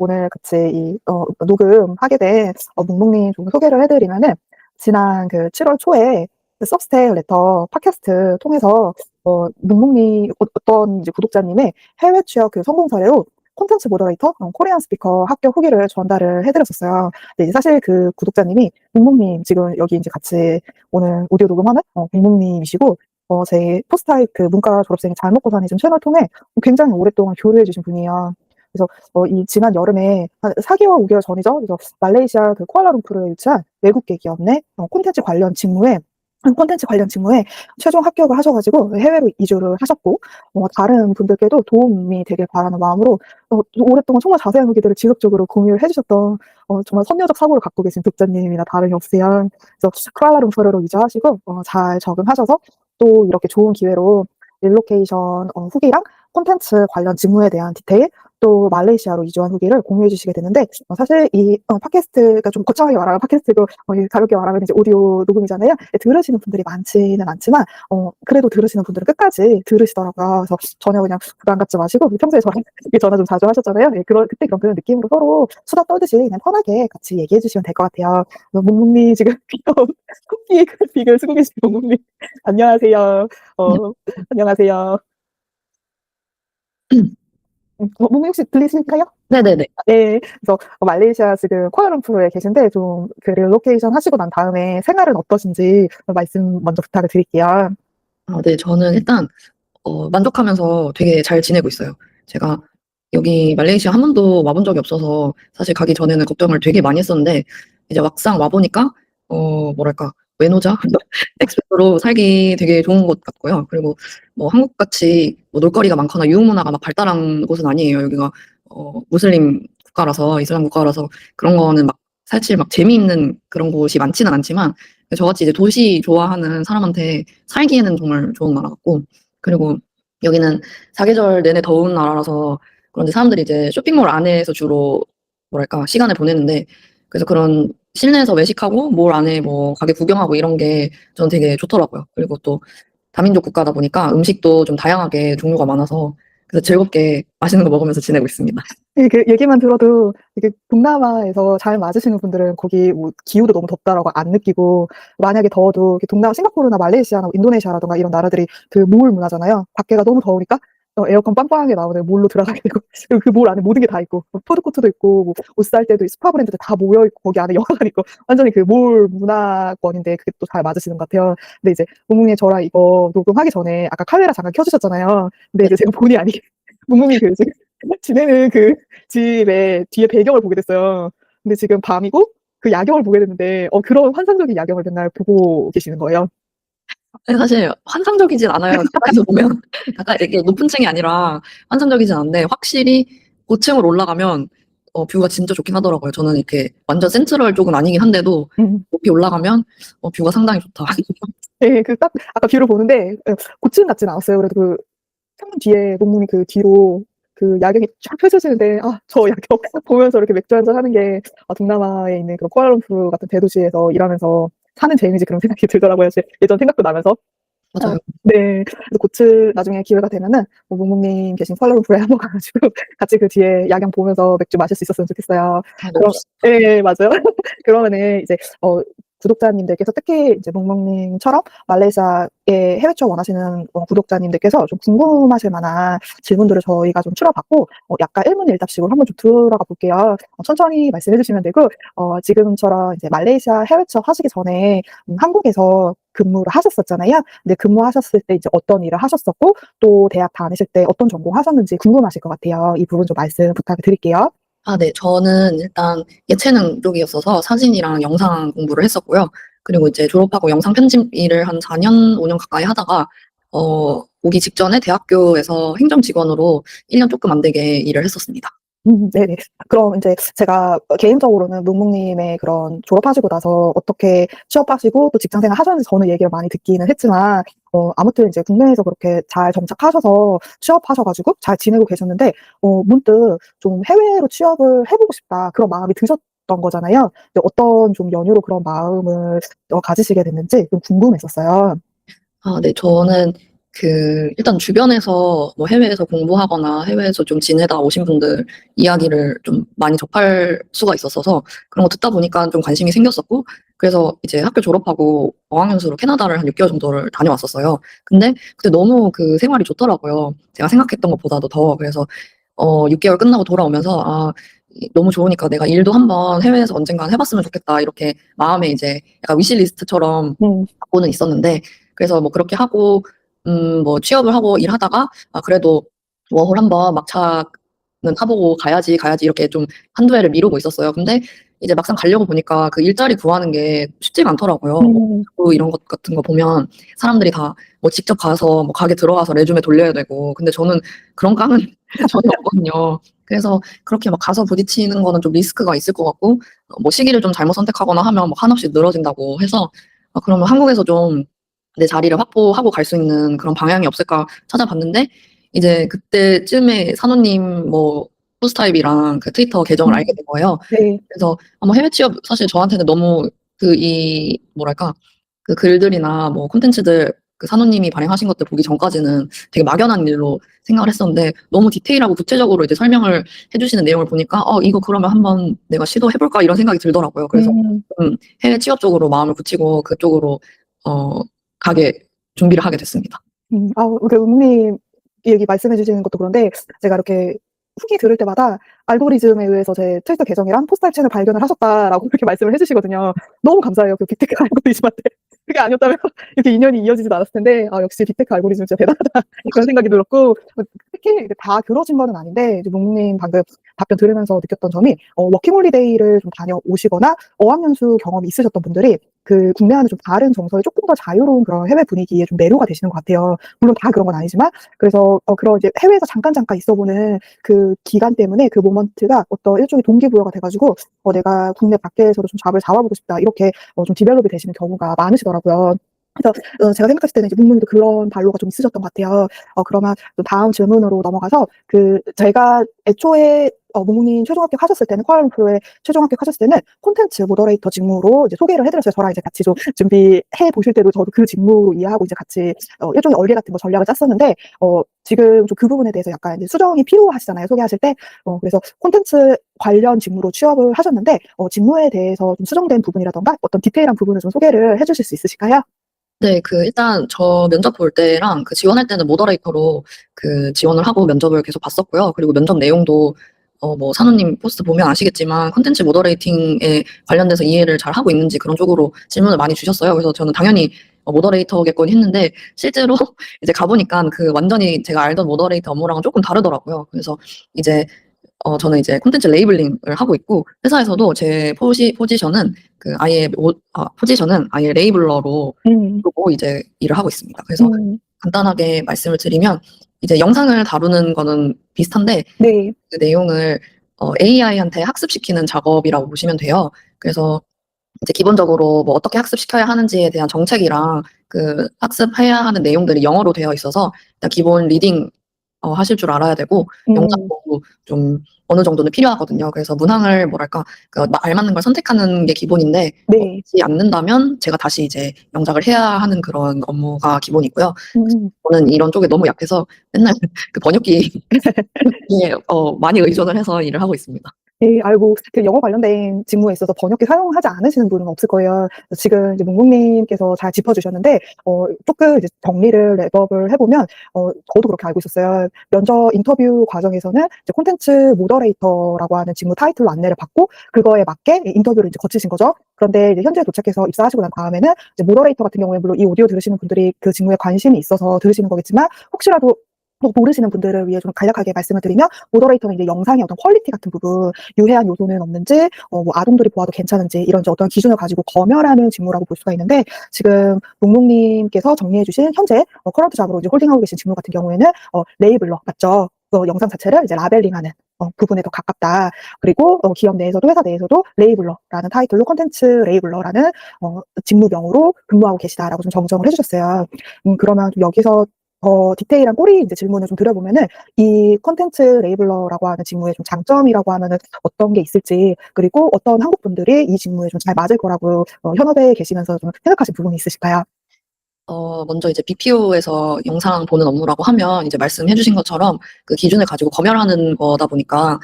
오늘 같이 녹음하게 된 묵묵님 좀 소개를 해드리면은 지난 그 7월 초에 그 서브스택 레터 팟캐스트 통해서 묵묵님 어떤 이제 구독자님의 해외 취업 그 성공 사례로 콘텐츠 모더레이터 코리안 스피커 합격 후기를 전달을 해드렸었어요. 근데 이제 사실 그 구독자님이 묵묵님 지금 여기 이제 같이 오늘 오디오 녹음하는 묵묵님이시고 제 포스타입 그 문과 졸업생이 잘 먹고 사는 지금 채널 통해 굉장히 오랫동안 교류해 주신 분이에요. 그래서 이 지난 여름에 한 4개월, 5개월 전이죠. 그래서 말레이시아 그 쿠알라룸푸르에 위치한 외국계 기업 내 콘텐츠 관련 직무에 최종 합격을 하셔가지고 해외로 이주를 하셨고, 다른 분들께도 도움이 되길 바라는 마음으로 오랫동안 정말 자세한 후기들을 지속적으로 공유를 해주셨던 정말 선녀적 사고를 갖고 계신 독자님이나 다름이 없으요. 그래서 쿠알라룸푸르로 이주하시고 잘 적응하셔서 또 이렇게 좋은 기회로 릴로케이션 후기랑 콘텐츠 관련 직무에 대한 디테일, 또 말레이시아로 이주한 후기를 공유해 주시게 되는데, 사실 이 팟캐스트가 좀 거창하게 말하면 팟캐스트고 가볍게 말하면 이제 오디오 녹음이잖아요. 들으시는 분들이 많지는 않지만 그래도 들으시는 분들은 끝까지 들으시더라고요. 그래서 전혀 그냥 부담 갖지 마시고, 평소에 저랑 전화 좀 자주 하셨잖아요. 예, 그때 그런 느낌으로 서로 수다 떨듯이 그냥 편하게 같이 얘기해 주시면 될 것 같아요. 묵묵님 지금 귀여운 쿠키 그래픽을 쓰고 계신 묵묵님 안녕하세요. 네. 안녕하세요. 묵묵님 혹시 들리실까요? 네네네. 네. 그래서 말레이시아 지금 쿠알라룸푸르에 계신데 좀 그 릴로케이션 하시고 난 다음에 생활은 어떠신지 말씀 먼저 부탁을 드릴게요. 네, 저는 일단, 만족하면서 되게 잘 지내고 있어요. 제가 여기 말레이시아 한 번도 와본 적이 없어서 사실 가기 전에는 걱정을 되게 많이 했었는데, 이제 막상 와보니까, 뭐랄까, 외노자? 엑스패트로 살기 되게 좋은 곳 같고요. 그리고 뭐 한국같이 뭐 놀거리가 많거나 유흥문화가 막 발달한 곳은 아니에요. 여기가, 무슬림 국가라서, 이슬람 국가라서 그런 거는 막 사실 막 재미있는 그런 곳이 많지는 않지만, 저같이 이제 도시 좋아하는 사람한테 살기에는 정말 좋은 나라 같고, 그리고 여기는 사계절 내내 더운 나라라서 그런데 사람들이 이제 쇼핑몰 안에서 주로 뭐랄까 시간을 보내는데, 그래서 그런 실내에서 외식하고 몰 안에 뭐 가게 구경하고 이런 게 저는 되게 좋더라고요. 그리고 또 다민족 국가다 보니까 음식도 좀 다양하게 종류가 많아서 그래서 즐겁게 맛있는 거 먹으면서 지내고 있습니다. 그 얘기만 들어도 이게 동남아에서 잘 맞으시는 분들은 거기 뭐 기후도 너무 덥다라고 안 느끼고, 만약에 더워도 동남아 싱가포르나 말레이시아나 인도네시아라던가 이런 나라들이 그 몰 문화잖아요. 밖에가 너무 더우니까 에어컨 빵빵하게 나오는 몰로 들어가게 되고 그리고 그 몰 안에 모든 게 다 있고 푸드코트도 있고 뭐 옷 살 때도 스파 브랜드들 다 모여 있고 거기 안에 영화관 있고 완전히 그 몰 문화권인데 그게 또 잘 맞으시는 것 같아요. 근데 이제 묵묵님 저랑 이거 녹음하기 전에 아까 카메라 잠깐 켜주셨잖아요. 근데 네. 이제 제가 본의 아니게 묵묵님 그 지금 지내는 그 집의 뒤에 배경을 보게 됐어요. 근데 지금 밤이고 그 야경을 보게 됐는데 그런 환상적인 야경을 맨날 보고 계시는 거예요. 사실 환상적이진 않아요. 가까이서 보면. 가까이 이렇게 높은 층이 아니라 환상적이진 않은데 확실히 고층으로 올라가면 뷰가 진짜 좋긴 하더라고요. 저는 이렇게 완전 센트럴 쪽은 아니긴 한데도 음. 높이 올라가면 뷰가 상당히 좋다. 네, 그 딱 아까 뷰를 보는데 고층 같진 않았어요. 그래도 그 창문 뒤에 묵묵히 그 뒤로 그 야경이 쫙 펼쳐지는데 저 야경 보면서 이렇게 맥주 한잔 하는 게 동남아에 있는 그런 쿠알라룸푸르 같은 대도시에서 일하면서 사는 재미지 그런 생각이 들더라고요. 제 예전 생각도 나면서. 맞아요. 네. 그래서 고츠 나중에 기회가 되면은 묵묵님 계신 쿠알라룸푸르에 한번 가가지고 같이 그 뒤에 야경 보면서 맥주 마실 수 있었으면 좋겠어요. 너무 그럼 예, 맞아요. 그러면은 이제 구독자님들께서 특히 이제 묵묵님처럼 말레이시아에 해외 취업 원하시는 구독자님들께서 좀 궁금하실 만한 질문들을 저희가 좀 추려봤고 약간 일문일답식으로 한번 좀 들어가 볼게요. 천천히 말씀해 주시면 되고 지금처럼 이제 말레이시아 해외 취업 하시기 전에 한국에서 근무를 하셨었잖아요. 근데 근무하셨을 때 이제 어떤 일을 하셨었고 또 대학 다니실 때 어떤 전공 하셨는지 궁금하실 것 같아요. 이 부분 좀 말씀 부탁드릴게요. 네. 저는 일단 예체능 쪽이었어서 사진이랑 영상 공부를 했었고요. 그리고 이제 졸업하고 영상 편집 일을 한 4년, 5년 가까이 하다가, 오기 직전에 대학교에서 행정직원으로 1년 조금 안 되게 일을 했었습니다. 네네. 그럼 이제 제가 개인적으로는 묵묵님의 그런 졸업하시고 나서 어떻게 취업하시고 또 직장 생활 하셨는지 저는 얘기를 많이 듣기는 했지만 아무튼 이제 국내에서 그렇게 잘 정착하셔서 취업하셔가지고 잘 지내고 계셨는데 문득 좀 해외로 취업을 해보고 싶다 그런 마음이 드셨던 거잖아요. 근데 어떤 좀 연유로 그런 마음을 가지시게 됐는지 좀 궁금했었어요. 네. 저는 일단 주변에서 뭐 해외에서 공부하거나 해외에서 좀 지내다 오신 분들 이야기를 좀 많이 접할 수가 있었어서 그런 거 듣다 보니까 좀 관심이 생겼었고, 그래서 이제 학교 졸업하고 어학연수로 캐나다를 한 6개월 정도를 다녀왔었어요. 근데 그때 너무 그 생활이 좋더라고요. 제가 생각했던 것보다도 더. 그래서 6개월 끝나고 돌아오면서 너무 좋으니까 내가 일도 한번 해외에서 언젠간 해봤으면 좋겠다, 이렇게 마음에 이제 약간 위시리스트처럼 음, 갖고는 있었는데, 그래서 뭐 그렇게 하고 뭐 취업을 하고 일하다가 그래도 워홀 한번 막차는 타보고 가야지 이렇게 좀 한두 해를 미루고 있었어요. 근데 이제 막상 가려고 보니까 그 일자리 구하는 게 쉽지가 않더라고요. 뭐 음, 이런 것 같은 거 보면 사람들이 다 뭐 직접 가서 뭐 가게 들어가서 레주메 돌려야 되고, 근데 저는 그런 깡은 전혀 없거든요. 그래서 그렇게 막 가서 부딪히는 거는 좀 리스크가 있을 것 같고, 뭐 시기를 좀 잘못 선택하거나 하면 뭐 한없이 늘어진다고 해서 그러면 한국에서 좀 내 자리를 확보하고 갈 수 있는 그런 방향이 없을까 찾아봤는데, 이제 그때쯤에 산호님 뭐 포스타입이랑 그 트위터 계정을 알게 음, 된 거예요. 네. 그래서 아마 해외 취업 사실 저한테는 너무 뭐랄까, 그 글들이나 뭐 콘텐츠들 그 산호님이 발행하신 것들 보기 전까지는 되게 막연한 일로 생각을 했었는데, 너무 디테일하고 구체적으로 이제 설명을 해주시는 내용을 보니까 이거 그러면 한번 내가 시도해볼까 이런 생각이 들더라고요. 그래서 음. 해외 취업 쪽으로 마음을 굳히고 그쪽으로 어, 가게 준비를 하게 됐습니다. 그 은님 얘기 말씀해 주시는 것도 그런데 제가 이렇게 후기 들을 때마다 알고리즘에 의해서 제 트위터 계정이랑 포스타입 채널 발견을 하셨다라고 그렇게 말씀을 해주시거든요. 너무 감사해요. 그 빅테크 알고리즘한테. 그게 아니었다면 이렇게 인연이 이어지지도 않았을 텐데, 역시 빅테크 알고리즘 진짜 대단하다. 그런 생각이 들었고, 특히 이렇게 다 들어진 거는 아닌데, 이제 몽님 방금 답변 들으면서 느꼈던 점이, 워킹홀리데이를 좀 다녀오시거나 어학연수 경험이 있으셨던 분들이 그 국내와는 좀 다른 정서에 조금 더 자유로운 그런 해외 분위기에 좀 매료가 되시는 것 같아요. 물론 다 그런 건 아니지만, 그래서 그런 이제 해외에서 잠깐 있어보는 그 기간 때문에 그 모먼트가 어떤 일종의 동기부여가 돼가지고 내가 국내 밖에서도 좀 잡을 잡아보고 싶다, 이렇게 좀 디벨롭이 되시는 경우가 많으시더라고요. 그래서 제가 생각했을 때는 이제 묵묵이도 그런 발로가 좀 있으셨던 것 같아요. 그러면 또 다음 질문으로 넘어가서 제가 애초에 묵묵님 최종 합격하셨을 때는 쿠알라룸푸르에 최종 합격하셨을 때는 콘텐츠 모더레이터 직무로 이제 소개를 해드렸어요. 저랑 이제 같이 좀 준비해 보실 때도 저도 그 직무로 이해하고 이제 같이 일종의 얼리 같은 거 전략을 짰었는데, 지금 좀 그 부분에 대해서 약간 이제 수정이 필요하시잖아요. 소개하실 때. 그래서 콘텐츠 관련 직무로 취업을 하셨는데, 직무에 대해서 좀 수정된 부분이라던가 어떤 디테일한 부분을 좀 소개를 해주실 수 있으실까요? 네, 일단 저 면접 볼 때랑 그 지원할 때는 모더레이터로 그 지원을 하고 면접을 계속 봤었고요. 그리고 면접 내용도 뭐 산호님 포스트 보면 아시겠지만 콘텐츠 모더레이팅에 관련돼서 이해를 잘 하고 있는지 그런 쪽으로 질문을 많이 주셨어요. 그래서 저는 당연히 모더레이터겠거니 했는데, 실제로 이제 가보니까 그 완전히 제가 알던 모더레이터 업무랑은 조금 다르더라고요. 그래서 이제 저는 이제 콘텐츠 레이블링을 하고 있고, 회사에서도 제 포지션은 포지션은 아예 레이블러로 음, 두고 이제 일을 하고 있습니다. 그래서 음, 간단하게 말씀을 드리면, 이제 영상을 다루는 거는 비슷한데 네, 그 내용을 AI한테 학습시키는 작업이라고 보시면 돼요. 그래서 이제 기본적으로 뭐 어떻게 학습시켜야 하는지에 대한 정책이랑 그 학습해야 하는 내용들이 영어로 되어 있어서 일단 기본 리딩 하실 줄 알아야 되고, 음, 영작도 좀 어느 정도는 필요하거든요. 그래서 문항을 뭐랄까, 알맞는 걸 선택하는 게 기본인데, 네, 그렇지 않는다면 제가 다시 이제 영작을 해야 하는 그런 업무가 기본이고요. 음. 저는 이런 쪽에 너무 약해서 맨날 그 번역기에 많이 의존을 해서 일을 하고 있습니다. 예, 알고 그 영어 관련된 직무에 있어서 번역기 사용하지 않으시는 분은 없을 거예요. 지금 이제 묵묵님께서 잘 짚어주셨는데, 조금 이제 정리를 랩업을 해보면, 저도 그렇게 알고 있었어요. 면접 인터뷰 과정에서는 이제 콘텐츠 모더레이터라고 하는 직무 타이틀로 안내를 받고 그거에 맞게 인터뷰를 이제 거치신 거죠. 그런데 이제 현지에 도착해서 입사하시고 난 다음에는 이제 모더레이터 같은 경우에 물론 이 오디오 들으시는 분들이 그 직무에 관심이 있어서 들으시는 거겠지만, 혹시라도 모르시는 분들을 위해 좀 간략하게 말씀을 드리면, 모더레이터는 이제 영상의 어떤 퀄리티 같은 부분, 유해한 요소는 없는지, 뭐 아동들이 보아도 괜찮은지 이런 이제 어떤 기준을 가지고 검열하는 직무라고 볼 수가 있는데, 지금 몽몽님께서 정리해주신 현재 커런트 잡으로 이제 홀딩하고 계신 직무 같은 경우에는 레이블러 맞죠? 영상 자체를 이제 라벨링하는 부분에 더 가깝다. 그리고 기업 내에서도 회사 내에서도 레이블러라는 타이틀로 콘텐츠 레이블러라는 직무명으로 근무하고 계시다라고 좀 정정을 해주셨어요. 그러면 좀 여기서 더 디테일한 꼬리 이제 질문을 좀 드려보면은, 이 콘텐츠 레이블러라고 하는 직무의 좀 장점이라고 하면은 어떤 게 있을지, 그리고 어떤 한국 분들이 이 직무에 좀 잘 맞을 거라고 현업에 계시면서 좀 생각하신 부분이 있으실까요? 먼저 이제 BPO에서 영상 보는 업무라고 하면 이제 말씀해 주신 것처럼 그 기준을 가지고 검열하는 거다 보니까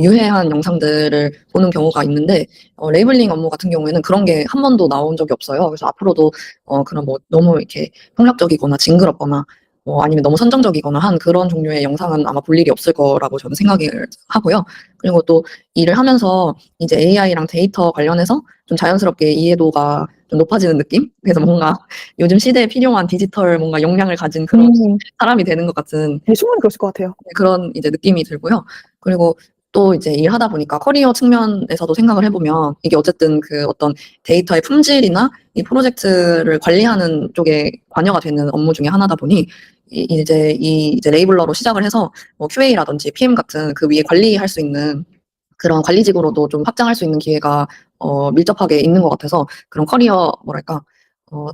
유해한 영상들을 보는 경우가 있는데, 레이블링 업무 같은 경우에는 그런 게 한 번도 나온 적이 없어요. 그래서 앞으로도 그런 뭐 너무 이렇게 폭력적이거나 징그럽거나 아니면 너무 선정적이거나 한 그런 종류의 영상은 아마 볼 일이 없을 거라고 저는 생각을 하고요. 그리고 또 일을 하면서 이제 AI랑 데이터 관련해서 좀 자연스럽게 이해도가 좀 높아지는 느낌? 그래서 뭔가 요즘 시대에 필요한 디지털 뭔가 역량을 가진 그런 음, 사람이 되는 것 같은 네, 충분히 그러실 것 같아요. 그런 이제 느낌이 들고요. 그리고 또 이제 일하다 보니까 커리어 측면에서도 생각을 해보면 이게 어쨌든 그 어떤 데이터의 품질이나 이 프로젝트를 관리하는 쪽에 관여가 되는 업무 중에 하나다 보니 이제 레이블러로 시작을 해서 뭐 QA라든지 PM 같은 그 위에 관리할 수 있는 그런 관리직으로도 좀 확장할 수 있는 기회가 밀접하게 있는 것 같아서 그런 커리어 뭐랄까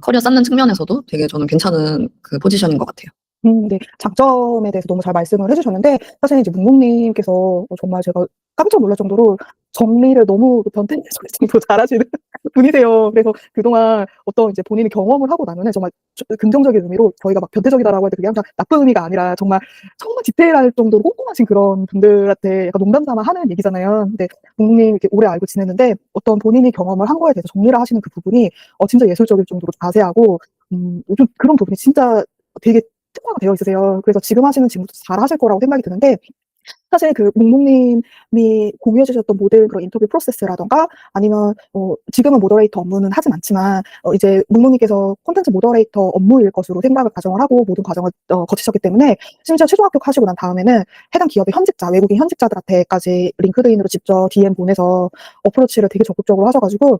커리어 쌓는 측면에서도 되게 저는 괜찮은 그 포지션인 것 같아요. 네. 장점에 대해서 너무 잘 말씀을 해주셨는데, 사실 이제 묵묵님께서 정말 제가 깜짝 놀랄 정도로 정리를 너무 변태적으로 잘하시는 분이세요. 그래서 그동안 어떤 이제 본인이 경험을 하고 나면은 정말 긍정적인 의미로 저희가 막 변태적이다라고 할 때 그게 항상 나쁜 의미가 아니라 정말 디테일할 정도로 꼼꼼하신 그런 분들한테 약간 농담 삼아 하는 얘기잖아요. 근데 묵묵님 이렇게 오래 알고 지냈는데 어떤 본인이 경험을 한 거에 대해서 정리를 하시는 그 부분이 진짜 예술적일 정도로 자세하고, 요즘 그런 부분이 진짜 되게 특화가 되어 있으세요. 그래서 지금 하시는 직무도 잘 하실 거라고 생각이 드는데, 사실 그 묵묵님이 공유해 주셨던 모든 그런 인터뷰 프로세스라던가 아니면 지금은 모더레이터 업무는 하진 않지만 이제 묵묵님께서 콘텐츠 모더레이터 업무일 것으로 생각을 가정을 하고 모든 과정을 거치셨기 때문에 심지어 최종 합격하시고 난 다음에는 해당 기업의 현직자, 외국인 현직자들한테까지 링크드인으로 직접 DM 보내서 어프로치를 되게 적극적으로 하셔가지고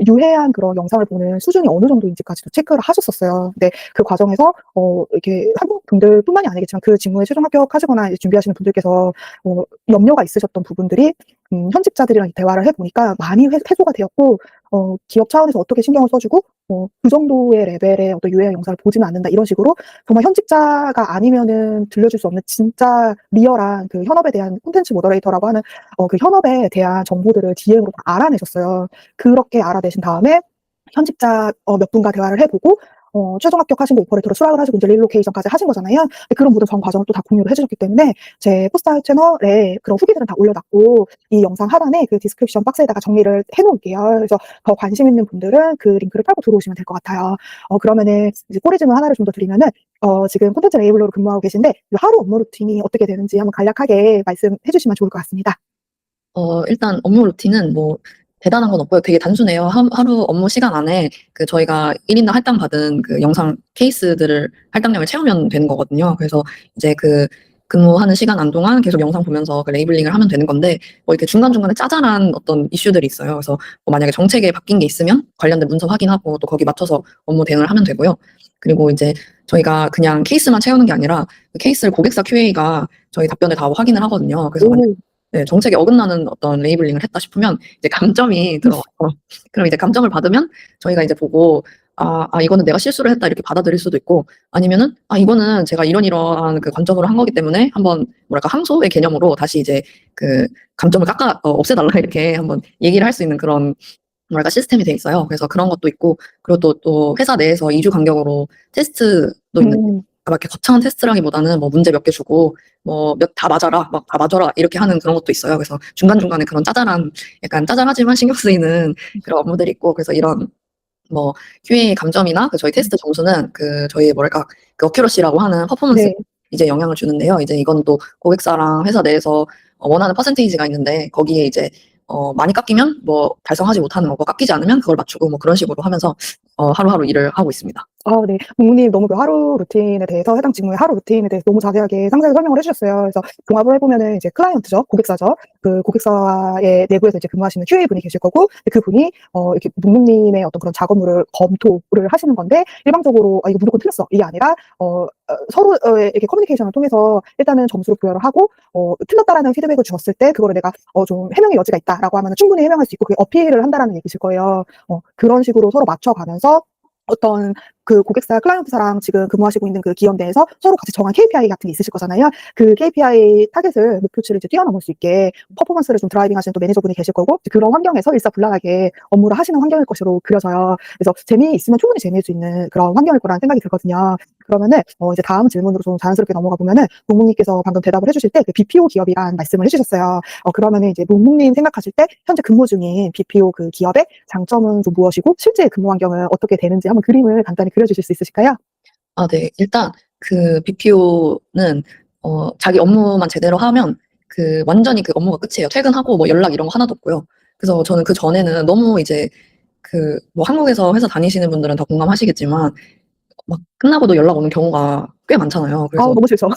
유해한 그런 영상을 보는 수준이 어느 정도인지까지도 체크를 하셨었어요. 근데 그 과정에서 이렇게 한국 분들뿐만이 아니겠지만 그 직무에 최종 합격하시거나 준비하시는 분들께서 염려가 있으셨던 부분들이 현직자들이랑 대화를 해보니까 많이 해소가 되었고, 기업 차원에서 어떻게 신경을 써주고 그 정도의 레벨의 어떤 유해한 영상을 보지는 않는다 이런 식으로 정말 현직자가 아니면은 들려줄 수 없는 진짜 리얼한 그 현업에 대한 콘텐츠 모더레이터라고 하는 그 현업에 대한 정보들을 DM으로 다 알아내셨어요. 그렇게 알아내신 다음에 현직자 몇 분과 대화를 해보고 최종 합격하신 오퍼레이터로 수락을 하시고 이제 릴로케이션까지 하신 거잖아요. 그런 모든 전 과정을 또 다 공유를 해주셨기 때문에 제 포스터 채널에 그런 후기들은 다 올려놨고 이 영상 하단에 그 디스크립션 박스에다가 정리를 해놓을게요. 그래서 더 관심 있는 분들은 그 링크를 팔고 들어오시면 될 것 같아요. 그러면은 이제 꼬리 질문 하나를 좀 더 드리면은 지금 콘텐츠 레이블러로 근무하고 계신데 하루 업무 루틴이 어떻게 되는지 한번 간략하게 말씀해 주시면 좋을 것 같습니다. 일단 업무 루틴은 뭐 대단한 건 없고요. 되게 단순해요. 하루 업무 시간 안에 그 저희가 1인당 할당 받은 그 영상 케이스들을 할당량을 채우면 되는 거거든요. 그래서 이제 그 근무하는 시간 안 동안 계속 영상 보면서 그 레이블링을 하면 되는 건데 뭐 이렇게 중간중간에 짜잘한 어떤 이슈들이 있어요. 그래서 뭐 만약에 정책에 바뀐 게 있으면 관련된 문서 확인하고 또 거기 맞춰서 업무 대응을 하면 되고요. 그리고 이제 저희가 그냥 케이스만 채우는 게 아니라 그 케이스를 고객사 QA가 저희 답변을 다 확인을 하거든요. 그래서 만약 오, 네, 정책에 어긋나는 어떤 레이블링을 했다 싶으면 이제 감점이 들어와요. 그럼 이제 감점을 받으면 저희가 이제 보고 이거는 내가 실수를 했다 이렇게 받아들일 수도 있고 아니면은 이거는 제가 이러이러한 그 관점으로 한 거기 때문에 한번 뭐랄까 항소의 개념으로 다시 이제 그 감점을 없애달라 이렇게 한번 얘기를 할 수 있는 그런 뭐랄까 시스템이 돼 있어요. 그래서 그런 것도 있고 그리고 또 회사 내에서 2주 간격으로 테스트도 있는데 막 이렇게 거창한 테스트라기보다는 뭐 문제 몇 개 주고 뭐 다 맞아라 막 다 맞아라 이렇게 하는 그런 것도 있어요. 그래서 중간중간에 그런 짜잘한 약간 짜잘하지만 신경 쓰이는 그런 업무들이 있고 그래서 이런 뭐 QA 감점이나 그 저희 테스트 점수는 그 저희 뭐랄까 그 어큐러시라고 하는 퍼포먼스 네. 이제 영향을 주는데요. 이제 이건 또 고객사랑 회사 내에서 원하는 퍼센테이지가 있는데 거기에 이제 많이 깎이면 뭐 달성하지 못하는 거고 깎이지 않으면 그걸 맞추고 뭐 그런 식으로 하면서 하루하루 일을 하고 있습니다. 네. 묵묵님 너무 그 하루 루틴에 대해서 해당 직무의 하루 루틴에 대해서 너무 자세하게 상세히 설명을 해주셨어요. 그래서 종합을 해보면은 이제 클라이언트죠, 고객사죠. 그 고객사의 내부에서 이제 근무하시는 QA 분이 계실 거고 그 분이 이렇게 묵묵님의 어떤 그런 작업물을 검토를 하시는 건데 일방적으로 이거 무조건 틀렸어 이게 아니라 서로 이렇게 커뮤니케이션을 통해서 일단은 점수를 부여를 하고 틀렸다라는 피드백을 주었을 때 그거를 내가 좀 해명의 여지가 있다라고 하면 충분히 해명할 수 있고 그게 어필을 한다라는 얘기실 거예요. 그런 식으로 서로 맞춰가면서 어떤 그 고객사, 클라이언트사랑 지금 근무하시고 있는 그 기업 내에서 서로 같이 정한 KPI 같은 게 있으실 거잖아요. 그 KPI 타겟을 목표치를 이제 뛰어넘을 수 있게 퍼포먼스를 좀 드라이빙 하시는 또 매니저분이 계실 거고 그런 환경에서 일사불란하게 업무를 하시는 환경일 것으로 그려져요. 그래서 재미있으면 충분히 재미일 수 있는 그런 환경일 거라는 생각이 들거든요. 그러면은 이제 다음 질문으로 좀 자연스럽게 넘어가 보면은 묵묵님께서 방금 대답을 해주실 때 그 BPO 기업이란 말씀을 해주셨어요. 그러면은 이제 묵묵님 생각하실 때 현재 근무 중인 BPO 그 기업의 장점은 좀 무엇이고 실제 근무 환경은 어떻게 되는지 한번 그림을 간단히 그려주실 수 있으실까요? 아, 네. 일단 그 BPO는 자기 업무만 제대로 하면 그 완전히 그 업무가 끝이에요. 퇴근하고 뭐 연락 이런 거 하나도 없고요. 그래서 저는 그 전에는 너무 이제 그 뭐 한국에서 회사 다니시는 분들은 다 공감하시겠지만 막 끝나고도 연락 오는 경우가 꽤 많잖아요. 아우, 그래서 너무 싫죠.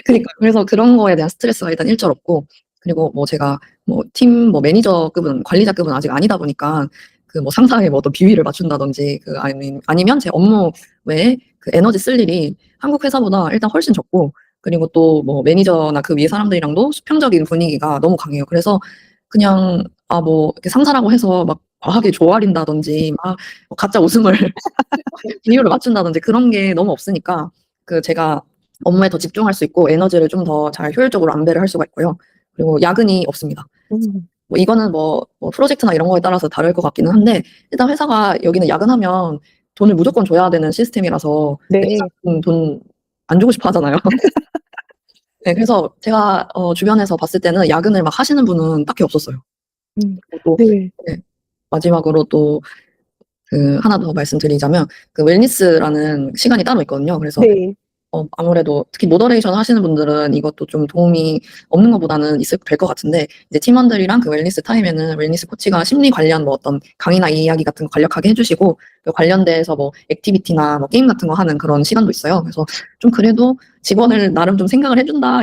그러니까 그래서 그런 거에 대한 스트레스가 일단 일절 없고 그리고 뭐 제가 뭐 팀 뭐 매니저급은 관리자급은 아직 아니다 보니까 그 뭐 상사의 뭐 어떤 비위를 맞춘다든지 그 아니면 제 업무 외에 그 에너지 쓸 일이 한국 회사보다 일단 훨씬 적고 그리고 또 뭐 매니저나 그 위에 사람들이랑도 수평적인 분위기가 너무 강해요. 그래서 그냥 뭐 이렇게 상사라고 해서 막 과하게 조아린다든지 막 가짜 웃음을 비율을 맞춘다든지 그런 게 너무 없으니까 그 제가 업무에 더 집중할 수 있고 에너지를 좀 더 잘 효율적으로 안배를 할 수가 있고요. 그리고 야근이 없습니다. 음, 뭐 이거는 뭐 프로젝트나 이런 거에 따라서 다를 것 같기는 한데 일단 회사가 여기는 야근하면 돈을 무조건 줘야 되는 시스템이라서 네. 매니저는 돈 안 주고 싶어 하잖아요. 네, 그래서 제가 주변에서 봤을 때는 야근을 막 하시는 분은 딱히 없었어요. 음, 그리고 또 네. 네, 마지막으로 또 그 하나 더 말씀드리자면 그 웰니스라는 시간이 따로 있거든요. 그래서 네. 아무래도 특히 모더레이션 하시는 분들은 이것도 좀 도움이 없는 것보다는 될 것 같은데, 이제 팀원들이랑 그 웰니스 타임에는 웰니스 코치가 심리 관련 뭐 어떤 강의나 이야기 같은 거 간략하게 해주시고, 그 관련돼서 뭐 액티비티나 뭐 게임 같은 거 하는 그런 시간도 있어요. 그래서 좀 그래도 직원을 나름 좀 생각을 해준다,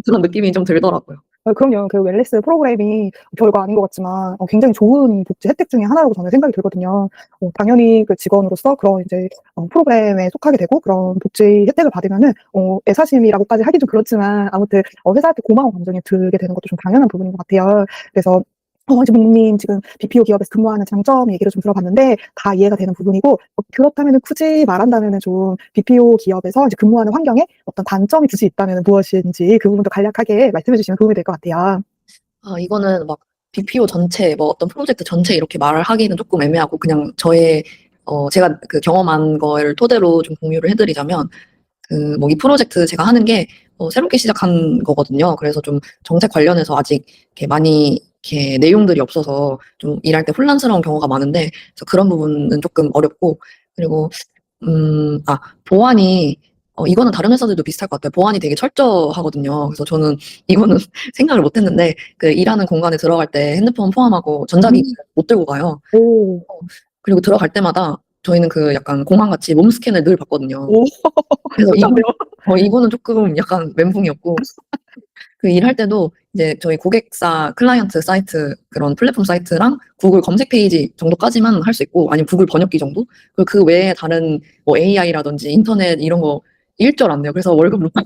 그런 느낌이 좀 들더라고요. 그럼요. 그 웰니스 프로그램이 별거 아닌 것 같지만 굉장히 좋은 복지 혜택 중에 하나라고 저는 생각이 들거든요. 당연히 그 직원으로서 그런 이제 프로그램에 속하게 되고 그런 복지 혜택을 받으면은 애사심이라고까지 하긴 좀 그렇지만 아무튼 회사한테 고마운 감정이 들게 되는 것도 좀 당연한 부분인 것 같아요. 그래서 이제 님 지금 BPO 기업에서 근무하는 장점 얘기를 좀 들어봤는데 다 이해가 되는 부분이고 그렇다면은 굳이 말한다면은 좀 BPO 기업에서 이제 근무하는 환경에 어떤 단점이 굳이 있다면 무엇인지 그 부분도 간략하게 말씀해 주시면 도움이 될 것 같아요. 이거는 막 BPO 전체, 뭐 어떤 프로젝트 전체 이렇게 말을 하기는 조금 애매하고, 그냥 제가 그 경험한 거를 토대로 좀 공유를 해드리자면, 그 뭐 이 프로젝트 제가 하는 게 새롭게 시작한 거거든요. 그래서 좀 정책 관련해서 아직 이렇게 많이 이렇게 내용들이 없어서 좀 일할 때 혼란스러운 경우가 많은데, 그래서 그런 부분은 조금 어렵고, 그리고 보안이 이거는 다른 회사들도 비슷할 것 같아요. 보안이 되게 철저하거든요. 그래서 저는 이거는 생각을 못 했는데, 그 일하는 공간에 들어갈 때 핸드폰 포함하고 전자기기를 못 들고 가요. 오, 어, 그리고 들어갈 때마다 저희는 그 약간 공항같이 몸 스캔을 늘 받거든요. 오, 그래서 쉽지 않네요. 이거는 조금 약간 멘붕이었고, 그 일할 때도 이제 저희 고객사 클라이언트 사이트 그런 플랫폼 사이트랑 구글 검색 페이지 정도까지만 할 수 있고, 아니면 구글 번역기 정도? 그리고 그 외에 다른 뭐 AI라든지 인터넷 이런 거 일절 안 내요. 그래서 월급 루팡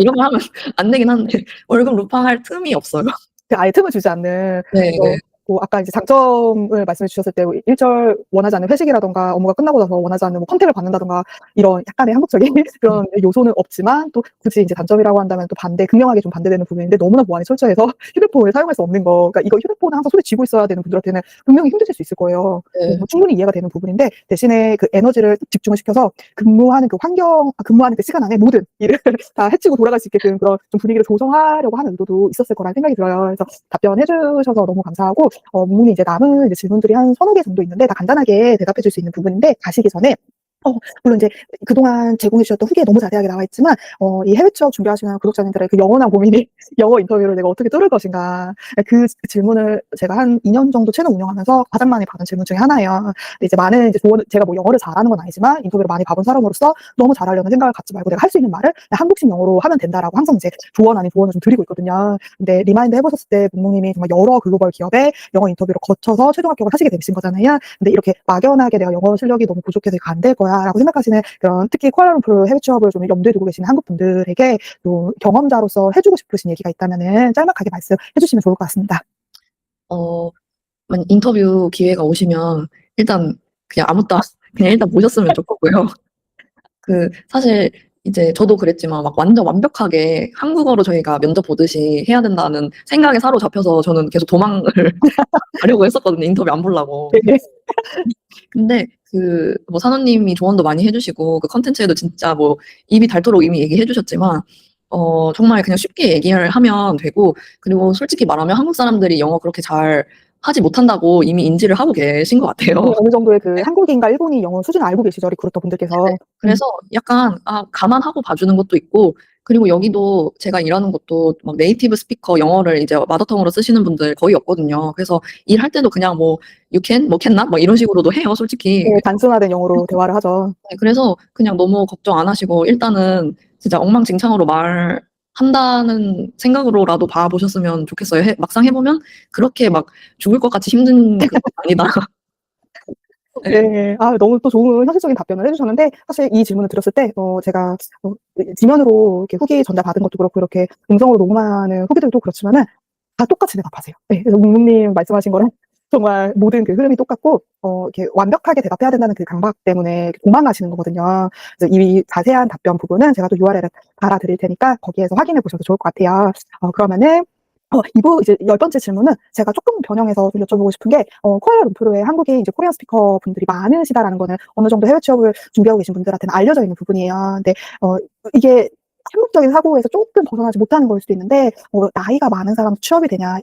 이런 거 하면 안 되긴 한데 월급 루팡할 틈이 없어요. 그 아예 틈을 주지 않는 네, 네. 아까 이제 장점을 말씀해 주셨을 때 일절 원하지 않는 회식이라던가 업무가 끝나고 나서 원하지 않는 뭐 컨택을 받는다던가 이런 약간의 한국적인 그런 요소는 없지만 또 굳이 이제 단점이라고 한다면 또 극명하게 좀 반대되는 부분인데 너무나 보안이 철저해서 휴대폰을 사용할 수 없는 거. 그러니까 이거 휴대폰을 항상 손에 쥐고 있어야 되는 분들한테는 분명히 힘드실 수 있을 거예요. 네. 충분히 이해가 되는 부분인데 대신에 그 에너지를 집중을 시켜서 근무하는 그 시간 안에 모든 일을 다 해치고 돌아갈 수 있게끔 그런 좀 분위기를 조성하려고 하는 의도도 있었을 거라는 생각이 들어요. 그래서 답변해 주셔서 너무 감사하고 문이 이제 남은 이제 질문들이 한 서너 개 정도 있는데 다 간단하게 대답해 줄 수 있는 부분인데 가시기 전에 물론 이제 그동안 제공해 주셨던 후기에 너무 자세하게 나와 있지만 이 해외 취업 준비하시는 구독자님들의 그 영원한 고민이 영어 인터뷰를 내가 어떻게 뚫을 것인가 그 질문을 제가 한 2년 정도 채널 운영하면서 가장 많이 받은 질문 중에 하나예요. 근데 이제 많은 이제 제가 뭐 영어를 잘하는 건 아니지만 인터뷰를 많이 봐본 사람으로서 너무 잘하려는 생각을 갖지 말고 내가 할 수 있는 말을 한국식 영어로 하면 된다라고 항상 이제 조언 아닌 조언을 좀 드리고 있거든요. 근데 리마인드 해보셨을 때 묵묵님이 정말 여러 글로벌 기업의 영어 인터뷰를 거쳐서 최종 합격을 하시게 되신 거잖아요. 근데 이렇게 막연하게 내가 영어 실력이 너무 부족해서 이거 안 될 거야 라고 생각하시는 그런 특히 쿠알라룸푸르 해외 취업을 좀 염두에 두고 계시는 한국 분들에게 또 경험자로서 해주고 싶으신 얘기가 있다면은 짤막하게 말씀해 주시면 좋을 것 같습니다. 만약 인터뷰 기회가 오시면 일단 그냥 아무도 그냥 일단 모셨으면 좋겠고요. 사실 이제 저도 그랬지만 막 완전 완벽하게 한국어로 저희가 면접 보듯이 해야 된다는 생각에 사로잡혀서 저는 계속 도망을 가려고 했었거든요. 인터뷰 안 보려고. 되게 근데 뭐 산호님이 조언도 많이 해주시고 그 컨텐츠에도 진짜 뭐 입이 닳도록 이미 얘기해 주셨지만 정말 그냥 쉽게 얘기를 하면 되고, 그리고 솔직히 말하면 한국 사람들이 영어 그렇게 잘 하지 못한다고 이미 인지를 하고 계신 것 같아요. 어느 정도의 그 한국인과 일본인 영어 수준을 알고 계시죠, 리크루터 분들께서. 그래서 약간 감안하고 봐주는 것도 있고, 그리고 여기도 제가 일하는 것도 막 네이티브 스피커 영어를 이제 마더텅으로 쓰시는 분들 거의 없거든요. 그래서 일할 때도 그냥 뭐 you can, 뭐 can not 막 이런 식으로도 해요, 솔직히. 네, 단순화된 영어로 대화를 하죠. 네, 그래서 그냥 너무 걱정 안 하시고 일단은 진짜 엉망진창으로 말한다는 생각으로라도 봐보셨으면 좋겠어요. 막상 해보면 그렇게 막 죽을 것 같이 힘든 건 아니다. 네. 네. 너무 또 좋은 현실적인 답변을 해주셨는데, 사실 이 질문을 드렸을 때, 제가, 지면으로 이렇게 후기 전달받은 것도 그렇고, 이렇게 음성으로 녹음하는 후기들도 그렇지만은, 다 똑같이 대답하세요. 네. 그래서 묵묵님 말씀하신 거랑 정말 모든 그 흐름이 똑같고, 이렇게 완벽하게 대답해야 된다는 그 강박 때문에 도망가시는 거거든요. 그래서 이 자세한 답변 부분은 제가 또 URL을 달아드릴 테니까 거기에서 확인해 보셔도 좋을 것 같아요. 그러면은, 이제 10번째 질문은 제가 조금 변형해서 좀 여쭤보고 싶은 게, 쿠알라룸푸르에 한국인 이제 코리안 스피커 분들이 많으시다라는 거는 어느 정도 해외 취업을 준비하고 계신 분들한테는 알려져 있는 부분이에요. 근데, 이게 한국적인 사고에서 조금 벗어나지 못하는 걸 수도 있는데, 나이가 많은 사람 취업이 되냐,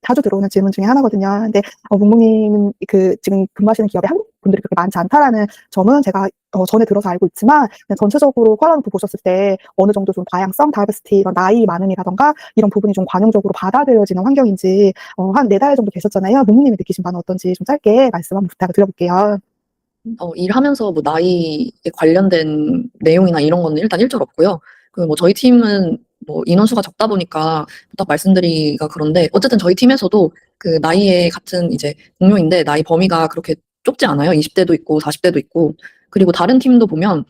자주 들어오는 질문 중에 하나거든요. 근데, 묵묵님은 지금 근무하시는 기업에 한국 분들이 그렇게 많지 않다라는 점은 제가 전에 들어서 알고 있지만, 그냥 전체적으로 쿠알라룸푸르 보셨을 때 어느 정도 좀 다양성, 다이버시티, 이런 나이 많음이라던가 이런 부분이 좀 관용적으로 받아들여지는 환경인지, 한 4달 정도 계셨잖아요. 묵묵님이 느끼신 바는 어떤지 좀 짧게 말씀 한번 부탁을 드려볼게요. 일하면서 뭐 나이에 관련된 내용이나 이런 거는 일단 일절 없고요. 뭐 저희 팀은 뭐 인원수가 적다 보니까 딱 말씀드리기가 그런데, 어쨌든 저희 팀에서도 그 나이에 같은 이제 동료인데 나이 범위가 그렇게 좁지 않아요. 20대도 있고 40대도 있고. 그리고 다른 팀도 보면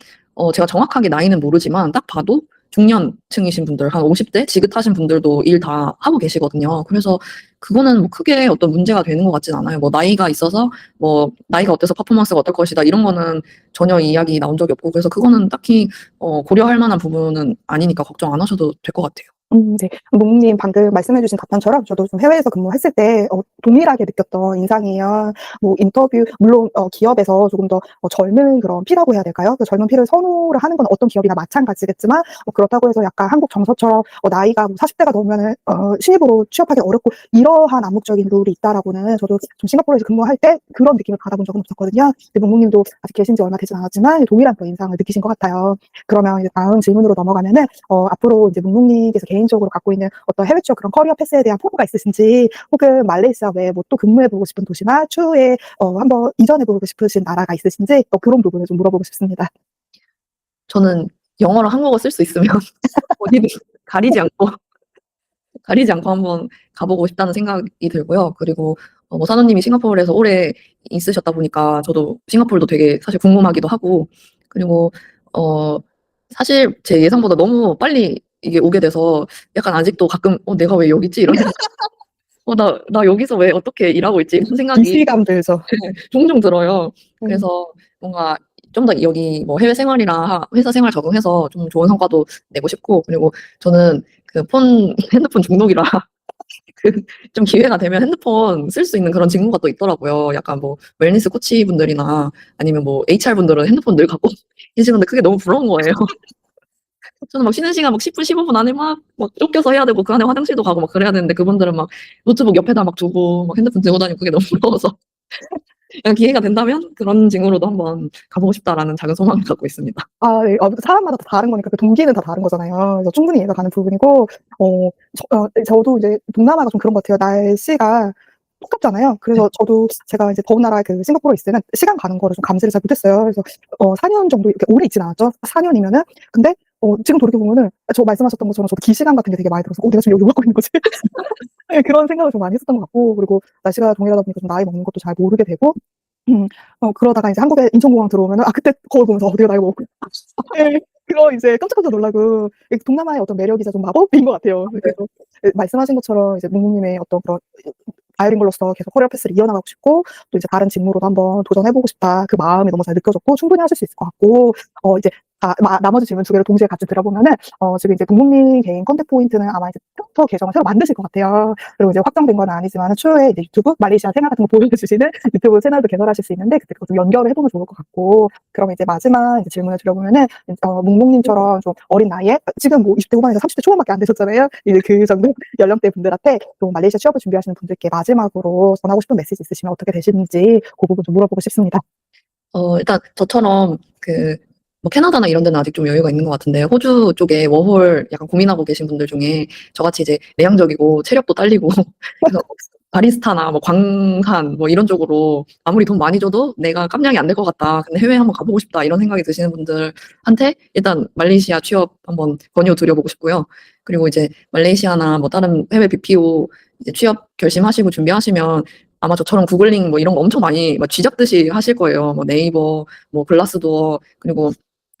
제가 정확하게 나이는 모르지만 딱 봐도 중년층이신 분들, 한 50대 지긋하신 분들도 일 다 하고 계시거든요. 그래서 그거는 뭐 크게 어떤 문제가 되는 것 같진 않아요. 뭐 나이가 있어서 뭐 나이가 어때서 퍼포먼스가 어떨 것이다 이런 거는 전혀 이야기 나온 적이 없고, 그래서 그거는 딱히 고려할 만한 부분은 아니니까 걱정 안 하셔도 될 것 같아요. 네. 묵묵님 방금 말씀해주신 답변처럼 저도 좀 해외에서 근무했을 때 동일하게 느꼈던 인상이에요. 뭐 인터뷰, 물론 기업에서 조금 더 젊은 그런 피라고 해야 될까요? 그 젊은 피를 선호를 하는 건 어떤 기업이나 마찬가지겠지만, 그렇다고 해서 약간 한국 정서처럼 나이가 40대가 넘으면 신입으로 취업하기 어렵고 이러한 암묵적인 룰이 있다라고는 저도 좀 싱가포르에서 근무할 때 그런 느낌을 받아본 적은 없었거든요. 근데 묵묵님도 아직 계신 지 얼마 되진 않았지만 동일한 또 인상을 느끼신 것 같아요. 그러면 이제 다음 질문으로 넘어가면은 앞으로 이제 묵묵님께서 개인적으로 갖고 있는 어떤 해외 취업 그런 커리어 패스에 대한 포부가 있으신지, 혹은 말레이시아 외에 뭐 또 근무해보고 싶은 도시나 추후에 한번 이전해보고 싶으신 나라가 있으신지 그런 부분을 좀 물어보고 싶습니다. 저는 영어랑 한국어 쓸 수 있으면 어디든 가리지 않고 한번 가보고 싶다는 생각이 들고요. 그리고 뭐 산호님이 싱가포르에서 오래 있으셨다 보니까 저도 싱가포르도 되게 사실 궁금하기도 하고, 그리고 사실 제 예상보다 너무 빨리 이게 오게 돼서 약간 아직도 가끔 내가 왜 여기 있지 이런 생각, 나 여기서 왜 어떻게 일하고 있지 이런 생각이 기시감 들죠. 종종 들어요. 음. 그래서 뭔가 좀 더 여기 뭐 해외 생활이랑 회사 생활 적응해서 좀 좋은 성과도 내고 싶고, 그리고 저는 핸드폰 중독이라 좀 기회가 되면 핸드폰 쓸 수 있는 그런 직무가 또 있더라고요. 약간 뭐 웰니스 코치 분들이나 아니면 뭐 HR 분들은 핸드폰 늘 갖고 계시는데 그게 너무 부러운 거예요. 저는 막 쉬는 시간 막 10분, 15분 안에 막 쫓겨서 해야 되고 그 안에 화장실도 가고 막 그래야 되는데, 그분들은 막 노트북 옆에다 막 두고 막 핸드폰 들고 다니고 그게 너무 부러워서 기회가 된다면 그런 직무로도 한번 가보고 싶다라는 작은 소망을 갖고 있습니다. 네. 사람마다 다 다른 거니까 그 동기는 다 다른 거잖아요. 그래서 충분히 이해가 가는 부분이고, 저도 이제 동남아가 좀 그런 것 같아요. 날씨가 똑같잖아요. 그래서 저도 제가 이제 더운 나라 그 싱가포르에 있을 때는 시간 가는 거를 좀 감지를 잘 못했어요. 그래서 4년 정도 이렇게 오래 있진 않았죠. 4년이면은. 근데 지금 돌이켜보면은 저 말씀하셨던 것처럼 저도 기시감 같은 게 되게 많이 들어서 내가 지금 여기 뭐 하고 있는 거지? 네, 그런 생각을 좀 많이 했었던 것 같고, 그리고 날씨가 동일하다 보니까 좀 나이 먹는 것도 잘 모르게 되고, 그러다가 이제 한국에 인천공항 들어오면은 그때 거울 보면서 내가 나이 먹고 네, 그거 이제 깜짝깜짝 놀라고, 동남아의 어떤 매력이자 좀 마법인 것 같아요. 그래서 말씀하신 것처럼 이제 묵묵님의 어떤 그런 바이링걸로서 계속 커리어 패스를 이어나가고 싶고 또 이제 다른 직무로도 한번 도전해보고 싶다. 그 마음이 너무 잘 느껴졌고 충분히 하실 수 있을 것 같고 이제 나머지 질문 두 개를 동시에 같이 들어보면은 지금 이제 동국민 개인 컨택 포인트는 아마 이제 트위터 계정을 새로 만드실 것 같아요. 그리고 이제 확정된 건 아니지만 추후에 이제 유튜브 말레이시아 생활 같은 거 보여주시는 유튜브 채널도 개설하실 수 있는데 그때 그거 좀 연결을 해보면 좋을 것 같고 그럼 이제 마지막 이제 질문을 드려보면은 묵묵님처럼 좀 어린 나이에 지금 뭐 20대 후반에서 30대 초반밖에 안 되셨잖아요. 이제 그 정도 연령대 분들한테 좀 말레이시아 취업을 준비하시는 분들께 마지막으로 전하고 싶은 메시지 있으시면 어떻게 되시는지 그 부분 좀 물어보고 싶습니다. 일단 저처럼 뭐 캐나다나 이런 데는 아직 좀 여유가 있는 것 같은데 호주 쪽에 워홀 약간 고민하고 계신 분들 중에 저같이 이제 내향적이고 체력도 딸리고 그래서 바리스타나 뭐 광산 뭐 이런 쪽으로 아무리 돈 많이 줘도 내가 깜냥이 안 될 것 같다. 근데 해외 한번 가보고 싶다 이런 생각이 드시는 분들한테 일단 말레이시아 취업 한번 권유 드려보고 싶고요. 그리고 이제 말레이시아나 뭐 다른 해외 BPO 이제 취업 결심하시고 준비하시면 아마 저처럼 구글링 뭐 이런 거 엄청 많이 막 쥐잡듯이 하실 거예요. 뭐 네이버, 뭐 글라스도어, 그리고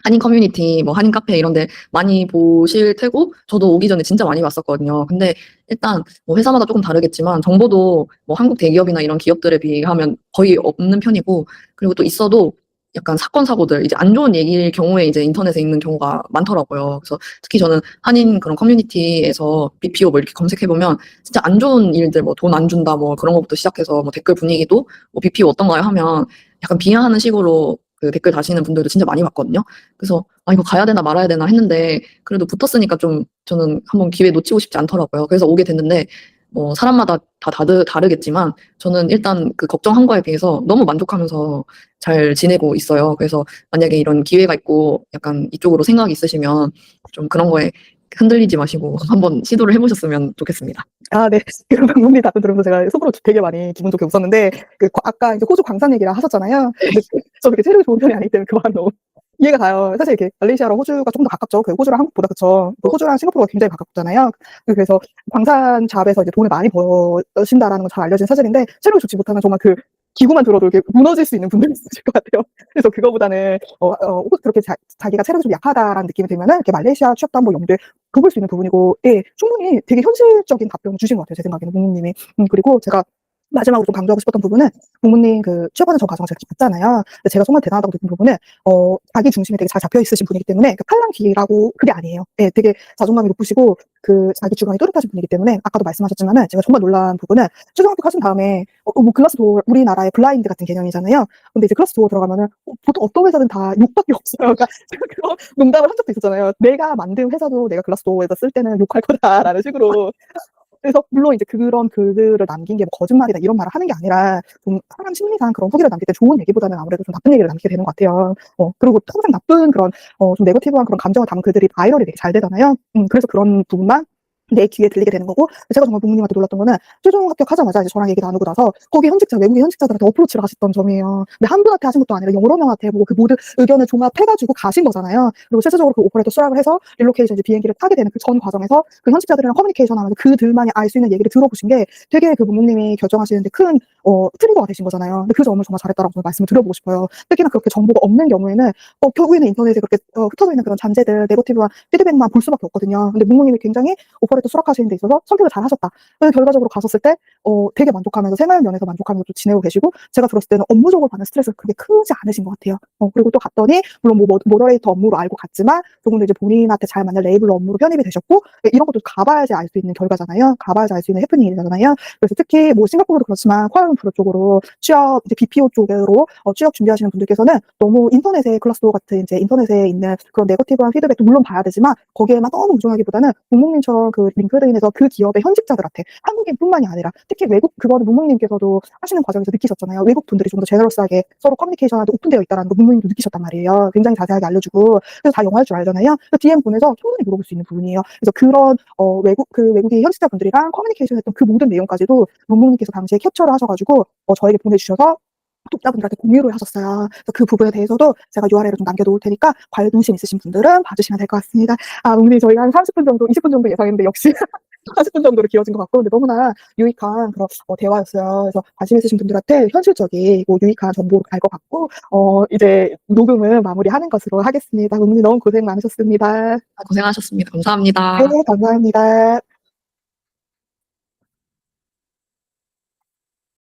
한인 커뮤니티, 뭐 한인 카페 이런 데 많이 보실 테고, 저도 오기 전에 진짜 많이 봤었거든요. 근데 일단 뭐 회사마다 조금 다르겠지만 정보도 뭐 한국 대기업이나 이런 기업들에 비하면 거의 없는 편이고, 그리고 또 있어도 약간 사건 사고들 이제 안 좋은 얘기일 경우에 이제 인터넷에 있는 경우가 많더라고요. 그래서 특히 저는 한인 그런 커뮤니티에서 BPO 뭐 이렇게 검색해 보면 진짜 안 좋은 일들 뭐 돈 안 준다 뭐 그런 것부터 시작해서 뭐 댓글 분위기도 뭐 BPO 어떤가요 하면 약간 비하하는 식으로 그 댓글 다시는 분들도 진짜 많이 봤거든요. 그래서 이거 가야 되나 말아야 되나 했는데 그래도 붙었으니까 좀 저는 한번 기회 놓치고 싶지 않더라고요. 그래서 오게 됐는데 뭐 사람마다 다르겠지만 저는 일단 그 걱정한 거에 비해서 너무 만족하면서 잘 지내고 있어요. 그래서 만약에 이런 기회가 있고 약간 이쪽으로 생각이 있으시면 좀 그런 거에 흔들리지 마시고 한번 시도를 해보셨으면 좋겠습니다. 네. 그 방문이 답변 들으면서 제가 속으로 되게 많이 기분 좋게 웃었는데, 아까 이제 호주 광산 얘기를 하셨잖아요. 근데 저 그렇게 체력이 좋은 편이 아니기 때문에 그 마음 너무 이해가 가요. 사실 이렇게 말레이시아랑 호주가 조금 더 가깝죠. 그 호주랑 한국보다 그쵸. 호주랑 싱가포르가 굉장히 가깝잖아요. 그래서 광산 잡에서 이제 돈을 많이 버신다라는 건 잘 알려진 사실인데, 체력이 좋지 못하면 정말 그 기구만 들어도 이렇게 무너질 수 있는 분들이 있으실 것 같아요. 그래서 그거보다는 혹 그렇게 자기가 체력이 좀 약하다라는 느낌이 들면은 이렇게 말레이시아 취업도 한번 염두에 둬볼 수 있는 부분이고, 예, 충분히 되게 현실적인 답변을 주신 것 같아요. 제 생각에는 부모님이. 그리고 제가 마지막으로 좀 강조하고 싶었던 부분은 부모님 그 취업하는 전 과정을 제가 봤잖아요. 근데 제가 정말 대단하다고 느낀 부분은 자기 중심이 되게 잘 잡혀 있으신 분이기 때문에 그 팔랑귀라고 그게 아니에요. 예, 되게 자존감이 높으시고 그 자기 주관이 뚜렷하신 분이기 때문에 아까도 말씀하셨지만은 제가 정말 놀란 부분은 최종 합격하신 다음에 뭐 글라스도어 우리나라의 블라인드 같은 개념이잖아요. 근데 이제 글라스도어 들어가면은 보통 어떤 회사든 다 욕밖에 없어요. 그러니까 제가 그런 농담을 한 적도 있었잖아요. 내가 만든 회사도 내가 글라스도어에다 쓸 때는 욕할 거다라는 식으로. 그래서 물론 이제 그런 글들을 남긴 게 뭐 거짓말이다 이런 말을 하는 게 아니라 좀 사람 심리상 그런 후기를 남길 때 좋은 얘기보다는 아무래도 좀 나쁜 얘기를 남기게 되는 것 같아요. 그리고 항상 나쁜 그런 좀 네거티브한 그런 감정을 담은 글들이 바이럴이 되게 잘 되잖아요. 그래서 그런 부분만 내 귀에 들리게 되는 거고 제가 정말 부모님한테 놀랐던 거는 최종 합격하자마자 이제 저랑 얘기 나누고 나서 거기 현직자 외국인 현직자들한테 어프로치를 하셨던 점이에요. 근데 한 분한테 하신 것도 아니라 여러 명한테 뭐 그 모든 의견을 종합해가지고 가신 거잖아요. 그리고 실질적으로 그 오퍼레이터 수락을 해서 릴로케이션 이제 비행기를 타게 되는 그 전 과정에서 그 현직자들이랑 커뮤니케이션하면서 그들만이 알 수 있는 얘기를 들어보신 게 되게 그 부모님이 결정하시는데 큰 트리거가 되신 거잖아요. 근데 그 점을 정말 잘했다라고 말씀을 드려보고 싶어요. 특히나 그렇게 정보가 없는 경우에는 결국에는 인터넷에 그렇게 흩어져 있는 그런 잔재들, 네거티브한 피드백만 볼 수밖에 없거든요. 근데 부모님이 굉장히 오퍼레이터 수락하시는 데 있어서 선택을 잘 하셨다. 그래서 결과적으로 갔었을 때 되게 만족하면서 생활 면에서 만족하면서 또 지내고 계시고 제가 들었을 때는 업무적으로 받는 스트레스가 그렇게 크지 않으신 것 같아요. 그리고 또 갔더니 물론 뭐 모더레이터 업무로 알고 갔지만 조금 더 이제 본인한테 잘 맞는 레이블 업무로 편입이 되셨고 이런 것도 가봐야지 알 수 있는 결과잖아요. 가봐야지 알 수 있는 해프닝이잖아요. 그래서 특히 뭐 싱가포르도 그렇지만 쿠알라룸푸르 쪽으로 취업 이제 BPO 쪽으로 취업 준비하시는 분들께서는 너무 인터넷에 글라스도어 같은 이제 인터넷에 있는 그런 네거티브한 피드백도 물론 봐야 되지만 거기에만 너무 의존하기보다는 부모님처럼 그 링크드인에서 그 기업의 현직자들한테 한국인뿐만이 아니라 특히 외국 그거를 부모님께서도 하시는 과정에서 느끼셨잖아요. 외국 분들이 좀 더 제너럴스하게 서로 커뮤니케이션하고 오픈되어 있다는 거 부모님도 느끼셨단 말이에요. 굉장히 자세하게 알려주고 그래서 다 영어할 줄 알잖아요. DM 보내서 충분히 물어볼 수 있는 부분이에요. 그래서 그런 외국인 현직자분들이랑 커뮤니케이션했던 그 모든 내용까지도 부모님께서 당시에 캡처를 하셔가지고 저에게 보내주셔서 독자분들한테 공유를 하셨어요. 그래서 그 부분에 대해서도 제가 URL을 좀 남겨놓을 테니까 관심 있으신 분들은 봐주시면 될 것 같습니다. 오늘 저희가 한 30분 정도, 20분 정도 예상했는데 역시 40분 정도로 길어진 것 같고 근데 너무나 유익한 그런 대화였어요. 그래서 관심 있으신 분들한테 현실적이고 유익한 정보를 알 것 같고 이제 녹음을 마무리하는 것으로 하겠습니다. 오늘 너무 고생 많으셨습니다. 고생하셨습니다. 감사합니다. 네, 감사합니다.